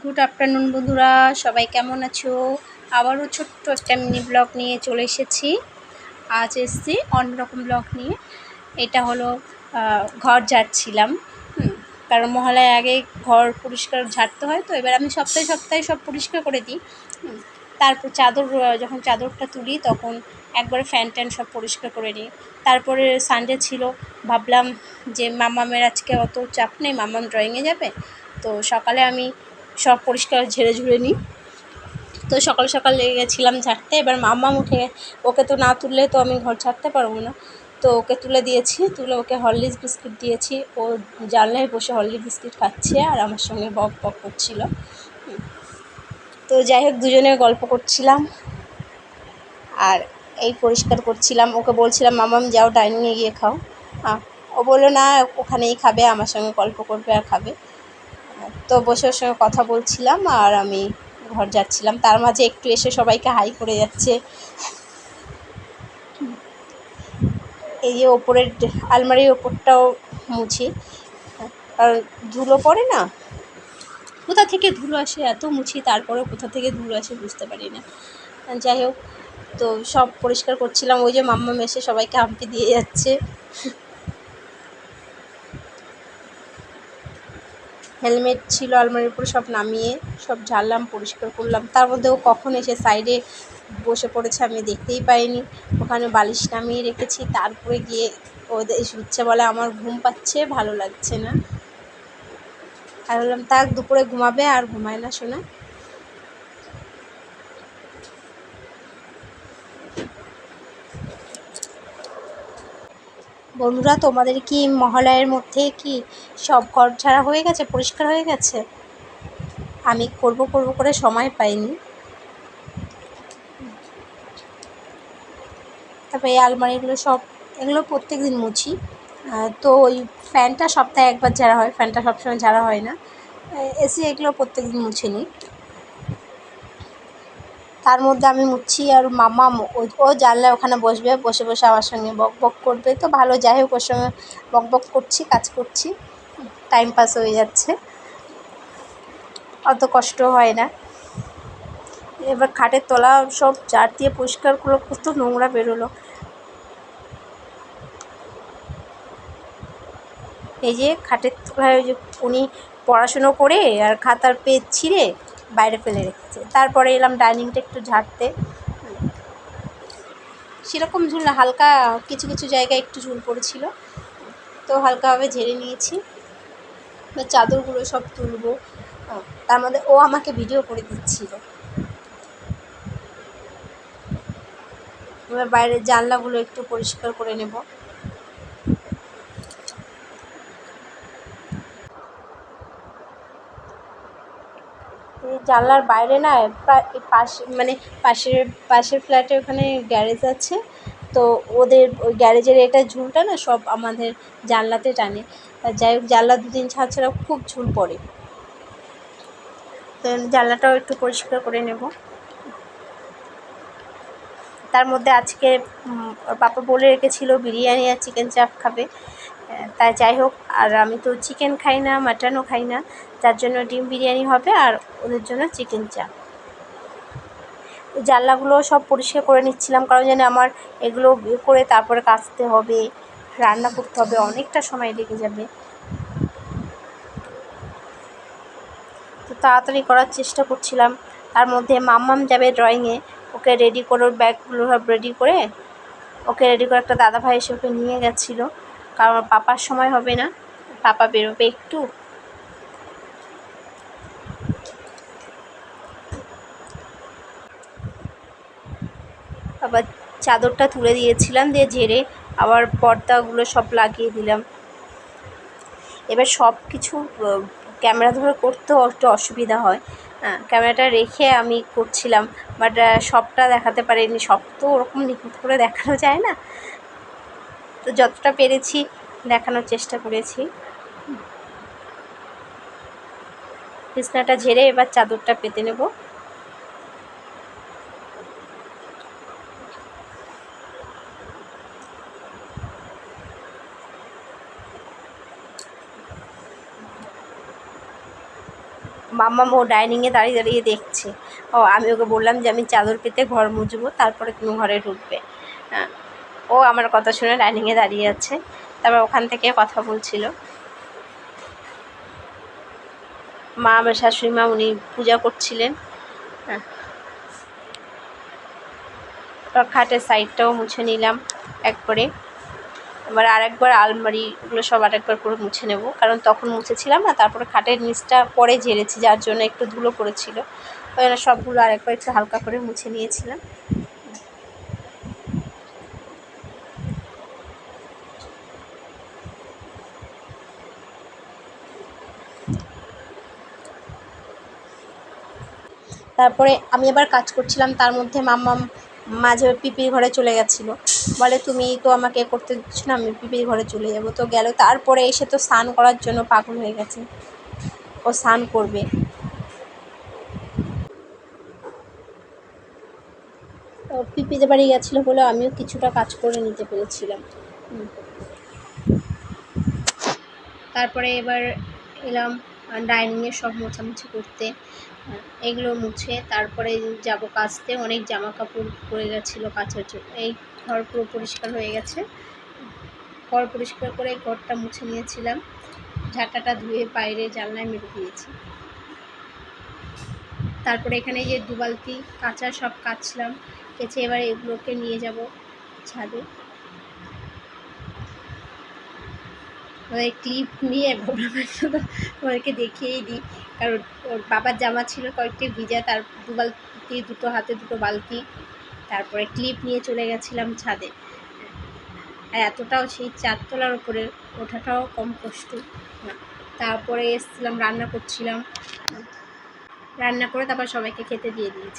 Good afternoon বন্ধুরা, সবাই কেমন আছো? আবারও ছোট্ট একটা মিনি ব্লগ নিয়ে চলে এসেছি। আজ এসেছি অন্যরকম ব্লগ নিয়ে। এটা হলো ঘর ঝাড়ছিলাম। কারণ মহালয়ার আগে ঘর পরিষ্কার ঝাড়তে হয়, তো এবার আমি সপ্তাহে সপ্তাহে সব পরিষ্কার করে দিই। তারপর যখন চাদরটা তুলি তখন একবারে ফ্যান ট্যান সব পরিষ্কার করে নিই। তারপরে সানডে ছিল, ভাবলাম যে মাম্মামের আজকে অত চাপ নেই, মাম্মাম ড্রয়িংয়ে যাবে, তো সকালে আমি সব পরিষ্কার ঝেড়ে ঝুড়ে নিই। তো সকাল সকাল লেগে গেছিলাম ঝাড়তে। এবার মাম্মাম উঠে, ওকে তো না তুললে তো আমি ঘর ঝাড়তে পারবো না, তো ওকে তুলে দিয়েছি। তুলে ওকে হরলিক্স বিস্কিট দিয়েছি। ও জানলায় বসে হরলিক্স বিস্কিট খাচ্ছে আর আমার সঙ্গে বক বক করছিল। তো যাই হোক, দুজনে গল্প করছিলাম আর এই পরিষ্কার করছিলাম। ওকে বলছিলাম মাম্মাম যাও ডাইনিংয়ে গিয়ে খাও। ও বললো না, ওখানেই খাবে, আমার সঙ্গে গল্প করবে আর খাবে। তো বসে ওর সঙ্গে কথা বলছিলাম আর আমি ঘর যাচ্ছিলাম। তার মাঝে একটু এসে সবাইকে হাই করে যাচ্ছে। এই যে ওপরের আলমারির ওপরটাও মুছি, কারণ ধুলো পড়ে না। কোথা থেকে ধুলো আসে, এত মুছি তারপরেও কোথা থেকে ধুলো আসে বুঝতে পারি না। যাই হোক, তো সব পরিষ্কার করছিলাম। ওই যে মাম্মাম এসে সবাইকে হাম্পি দিয়ে যাচ্ছে। হেলমেট ছিল আলমারির উপরে, সব নামিয়ে সব ঝাড়লাম, পরিষ্কার করলাম। তার মধ্যে ও কখন এসে সাইডে বসে পড়েছে আমি দেখতেই পাইনি। ওখানে বালিশ নামিয়ে রেখেছি, তারপরে গিয়ে ওদের শুচ্ছে, বলে আমার ঘুম পাচ্ছে, ভালো লাগছে না। আর বললাম থাক, দুপুরে ঘুমাবে, আর ঘুমায় না শোনা। বন্ধুরা, তোমাদের কি মহালয়ের মধ্যে কি সব ঘর ঝাড়া হয়ে গেছে, পরিষ্কার হয়ে গেছে? আমি করব করে সময় পাইনি। তারপরে এই আলমারিগুলো সব, এগুলো প্রত্যেক দিন মুছি। তো ওই ফ্যানটা সপ্তাহে একবার ঝাড়া হয়, ফ্যানটা সবসময় ঝাড়া হয় না। এসি এগুলো প্রত্যেক দিন মুছে নিই। তার মধ্যে আমি মুছছি আর মাম্মাম ও জানলায় ওখানে বসবে, বসে বসে আমার সঙ্গে বক বক করবে। তো ভালো, যাই হোক, ওর সঙ্গে বক বক করছি, কাজ করছি, টাইম পাস হয়ে যাচ্ছে, অত কষ্ট হয় না। এবার খাটের তলা সব ঝাড় দিয়ে পরিষ্কার করলো, কত নোংরা বেরোলো। এই যে খাটের তলায় ওই যে উনি পড়াশুনো করে আর খাতার পেজ ছিঁড়ে বাইরে ফেলে রেখেছে। তারপরে এলাম ডাইনিংটা একটু ঝাড়তে। সেরকম ঝুল না, হালকা কিছু কিছু জায়গায় একটু ঝুল পড়েছিল, তো হালকাভাবে ঝেড়ে নিয়েছি। চাদরগুলো সব তুলবো। তার মধ্যে ও আমাকে ভিডিও করে দিচ্ছিল। এবার বাইরের জানলাগুলো একটু পরিষ্কার করে নেব। জানলার বাইরে না, পাশে মানে পাশের ফ্ল্যাটে ওখানে গ্যারেজ আছে, তো ওদের ওই গ্যারেজের এটা ঝুলটা না সব আমাদের জানলাতে টানে। যাই হোক, জানলা দুদিন ছাড়া ছাড়া খুব ঝুল পড়ে, তো জানলাটাও একটু পরিষ্কার করে নেব। তার মধ্যে আজকে ওর পাপা বলে রেখেছিল বিরিয়ানি আর চিকেন চাপ খাবে। তাই যাই হোক, আর আমি তো চিকেন খাই না, মাটনও খাই না, যার জন্য ডিম বিরিয়ানি হবে আর ওদের জন্য চিকেন চাপ। জানলাগুলো সব পরিষ্কার করে নিচ্ছিলাম, কারণ জানি আমার এগুলো করে তারপরে কাচতে হবে, রান্না করতে হবে, অনেকটা সময় লেগে যাবে। তো তাড়াতাড়ি করার চেষ্টা করছিলাম। তার মধ্যে মাম্মাম যাবে ড্রয়িংয়ে, ওকে রেডি করে, ওর ব্যাগগুলো সব রেডি করে, ওকে রেডি করে একটা দাদাভাই এসে ওকে নিয়ে গেছিলো, কারণ পাপার সময় হবে না, পাপা বেরোবে একটু। আবার চাদরটা তুলে দিয়েছিলাম, দিয়ে ঝেড়ে আবার পর্দাগুলো সব লাগিয়ে দিলাম। এবার সব কিছু ক্যামেরা ধরে করতেও একটু অসুবিধা হয়। ক্যামেরাটা রেখে আমি করছিলাম, বাট সবটা দেখাতে পারিনি, সব তো ওরকম নিখুঁত করে দেখানো যায় না, তো যতটা পেরেছি দেখানোর চেষ্টা করেছি। বিছনাটা ঝেড়ে এবার চাদরটা পেতে নেব। মাম্মাম ও ডাইনিংয়ে দাঁড়িয়ে দাঁড়িয়ে দেখছে। ও আমি ওকে বললাম যে আমি চাদর পেতে ঘর মুছবো, তারপরে তুমি ঘরে ঢুকবে। ও আমার কথা শুনে ডাইনিংয়ে দাঁড়িয়ে আছে। তারপর ওখান থেকে কথা বলছিল। মা, আমার শাশুড়ি মা, উনি পূজা করছিলেন। হ্যাঁ, খাটের সাইডটাও মুছে নিলাম একবারে। এবার আরেকবার আলমারিগুলো সব আরেকবার করে মুছে নেব, কারণ তখন মুছেছিলাম না, তারপরে খাটের নিচটা পরে ঝেড়েছি, যার জন্য একটু ধুলো পড়েছিল। ওই জন্য সবগুলো আরেকবার একটু হালকা করে মুছে নিয়েছিলাম। তারপরে আমি আবার কাজ করছিলাম, তার মধ্যে মাম্মাম মাঝে পিপির ঘরে চলে গেছিলো। বলে তুমি তো আমাকে করতে দিচ্ছ না, আমি পিপির ঘরে চলে যাব। তো গেল, তারপরে এসে তো স্নান করার জন্য পাগল হয়ে গেছে, ও স্নান করবে। তো পিপিদের বাড়ি গেছিলো বলে আমিও কিছুটা কাজ করে নিতে পেরেছিলাম। তারপরে এবার এলাম ডাইনিংয়ে সব মোছামুছি করতে। এগুলো মুছে তারপরে যাব কাচতে। অনেক জামা কাপড় পরে গেছিলো কাচার জন্য। এই ঘর পুরো পরিষ্কার হয়ে গেছে। ঘর পরিষ্কার করে ঘরটা মুছে নিয়েছিলাম, ঝাঁটাটা ধুয়ে বাইরে জানলায় মেরে দিয়েছি। তারপরে এখানে যে 2 বালতি কাঁচা সব কাচলাম, কেচে এবার এগুলোকে নিয়ে যাব ছাদে। ওই ক্লিপ নিয়ে ওদেরকে দেখিয়েই দিই, কারণ ওর বাবার জামা ছিল কয়েকটি ভিজা, তার 2 বালতি, দুটো হাতে 2টো বালতি। তারপরে ক্লিপ নিয়ে চলে গেছিলাম ছাদে। আর এতটাও সেই 4 তলার উপরে ওঠাটাও কম কষ্ট না। তারপরে এসেছিলাম, রান্না করছিলাম, রান্না করে তারপর সবাইকে খেতে দিয়ে দিয়েছি।